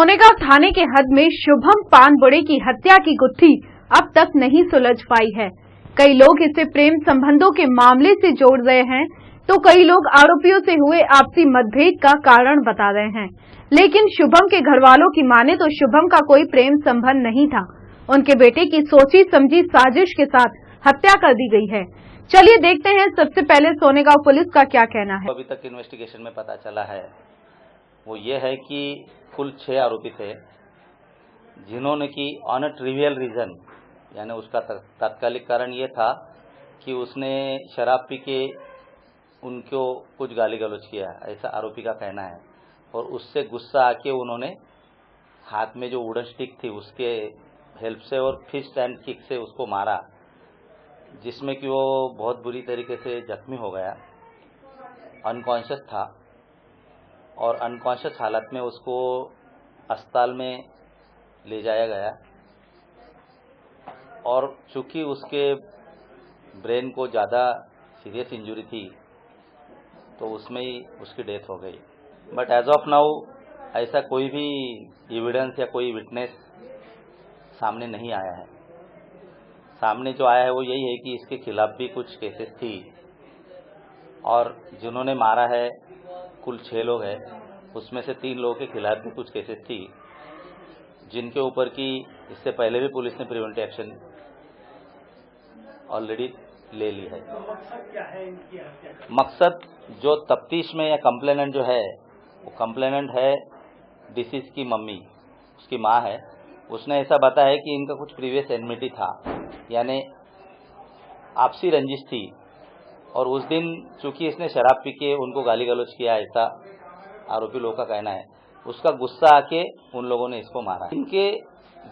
सोनेगांव थाने के हद में शुभम पानबुड़े की हत्या की गुत्थी अब तक नहीं सुलझ पाई है। कई लोग इसे प्रेम संबंधों के मामले से जोड़ रहे हैं, तो कई लोग आरोपियों से हुए आपसी मतभेद का कारण बता रहे हैं। लेकिन शुभम के घर वालों की माने तो शुभम का कोई प्रेम संबंध नहीं था। उनके बेटे की सोची समझी साजिश के साथ हत्या कर दी गई है। चलिए देखते हैं सबसे पहले सोनेगांव पुलिस का क्या कहना है। अभी तक इन्वेस्टिगेशन में पता चला है वो ये है कि कुल 6 आरोपी थे, जिन्होंने की ऑन अ ट्रिवियल रीजन, यानी उसका तात्कालिक कारण ये था कि उसने शराब पी के उनको कुछ गाली गलौज किया, ऐसा आरोपी का कहना है। और उससे गुस्सा आके उन्होंने हाथ में जो वुडन स्टिक थी उसके हेल्प से और फिस्ट एंड किक से उसको मारा, जिसमें कि वो बहुत बुरी तरीके से जख्मी हो गया, अनकॉन्शियस था। और अनकॉन्शियस हालत में उसको अस्पताल में ले जाया गया और चूंकि उसके ब्रेन को ज़्यादा सीरियस इंजरी थी तो उसमें ही उसकी डेथ हो गई। बट एज ऑफ नाउ ऐसा कोई भी एविडेंस या कोई विटनेस सामने नहीं आया है। सामने जो आया है वो यही है कि इसके खिलाफ भी कुछ केसेस थी और जिन्होंने मारा है कुल 6 लोग हैं, उसमें से 3 लोगों के खिलाफ भी कुछ केसेस थी, जिनके ऊपर की इससे पहले भी पुलिस ने प्रिवेंटिव एक्शन ऑलरेडी ले ली है। मकसद जो तफ्तीश में या कंप्लेनेंट जो है वो कंप्लेनेंट है डिसीज की मम्मी, उसकी माँ है। उसने ऐसा बताया है कि इनका कुछ प्रीवियस एनमिटी था, यानी आपसी रंजिश थी। और उस दिन चूंकि इसने शराब पी के उनको गाली गलौज किया, ऐसा आरोपी लोगों का कहना है। उसका गुस्सा आके उन लोगों ने इसको मारा। इनके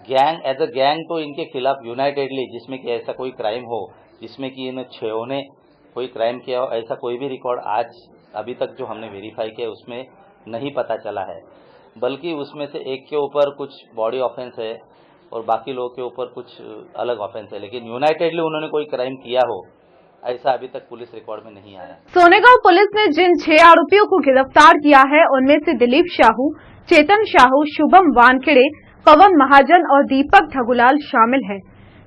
गैंग एज अ गैंग तो इनके खिलाफ यूनाइटेडली, जिसमें कि ऐसा कोई क्राइम हो जिसमें कि इन 6 ने कोई क्राइम किया हो, ऐसा कोई भी रिकॉर्ड आज अभी तक जो हमने वेरीफाई किया उसमें नहीं पता चला है। बल्कि उसमें से एक के ऊपर कुछ बॉडी ऑफेंस है और बाकी लोगों के ऊपर कुछ अलग ऑफेंस है, लेकिन यूनाइटेडली उन्होंने कोई क्राइम किया हो ऐसा अभी तक पुलिस रिकॉर्ड में नहीं आया। सोनेगांव पुलिस ने जिन 6 आरोपियों को गिरफ्तार किया है उनमें से दिलीप साहू, चेतन साहू, शुभम वानखेड़े, पवन महाजन और दीपक ठगुलाल शामिल है।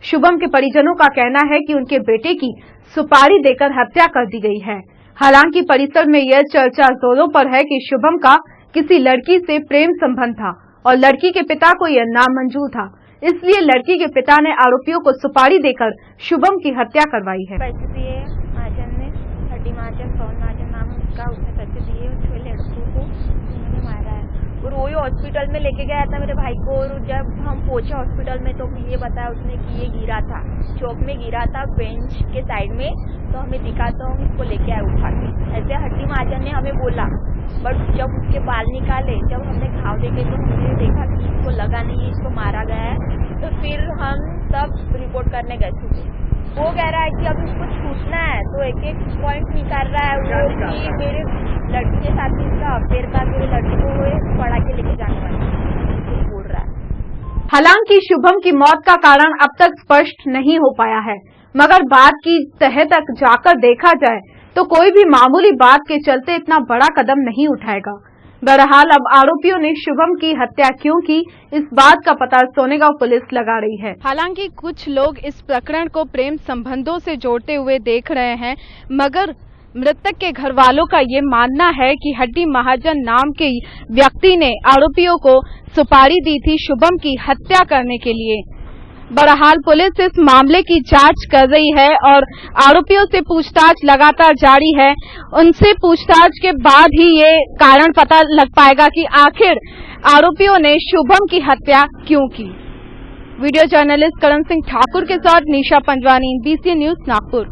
शुभम के परिजनों का कहना है कि उनके बेटे की सुपारी देकर हत्या कर दी गई है। हालांकि परिसर में यह चर्चा जोरों पर है कि शुभम का किसी लड़की से प्रेम संबंध था और लड़की के पिता को यह नामंजूर था, इसलिए लड़की के पिता ने आरोपियों को सुपारी देकर शुभम की हत्या करवाई है। पैसे दिए महाजन ने, हड्डी महाजन, पवन महाजन नाम उसका, उसने पैसे दिए और 6 लड़कों को उन्होंने मारा है। और वही हॉस्पिटल में लेके गया था मेरे भाई को, और जब हम पहुंचे हॉस्पिटल में तो ये बताया उसने कि ये गिरा था, चौक में गिरा था बेंच के साइड में, तो हमें दिखा तो हम इसको लेके आए उठा के। ऐसे हड्डी महाजन ने हमें बोला, बट जब उसके बाल निकाले, जब हमने घाव देखे तो हमने देखा कि इसको लगा नहीं है, इसको मारा गया है। तो फिर हम सब रिपोर्ट करने गए थे। वो कह रहा है कि अब इसको छूटना है, तो एक पॉइंट निकाल रहा है वो कि मेरे लड़की के साथ इसका अफेयर का, मेरे लड़की को पढ़ा के लेके जाने वाला बोल रहा है। हालांकि शुभम की मौत का कारण अब तक स्पष्ट नहीं हो पाया है, मगर बात की तह तक जाकर देखा जाए तो कोई भी मामूली बात के चलते इतना बड़ा कदम नहीं उठाएगा। बहरहाल अब आरोपियों ने शुभम की हत्या क्यों की, इस बात का पता सोनेगांव पुलिस लगा रही है। हालांकि कुछ लोग इस प्रकरण को प्रेम संबंधों से जोड़ते हुए देख रहे हैं, मगर मृतक के घर वालों का ये मानना है कि हड्डी महाजन नाम के व्यक्ति ने आरोपियों को सुपारी दी थी शुभम की हत्या करने के लिए। बहरहाल पुलिस इस मामले की जांच कर रही है और आरोपियों से पूछताछ लगातार जारी है। उनसे पूछताछ के बाद ही ये कारण पता लग पाएगा कि आखिर आरोपियों ने शुभम की हत्या क्यों की। वीडियो जर्नलिस्ट करण सिंह ठाकुर के साथ निशा पंजवानी, BCN न्यूज, नागपुर।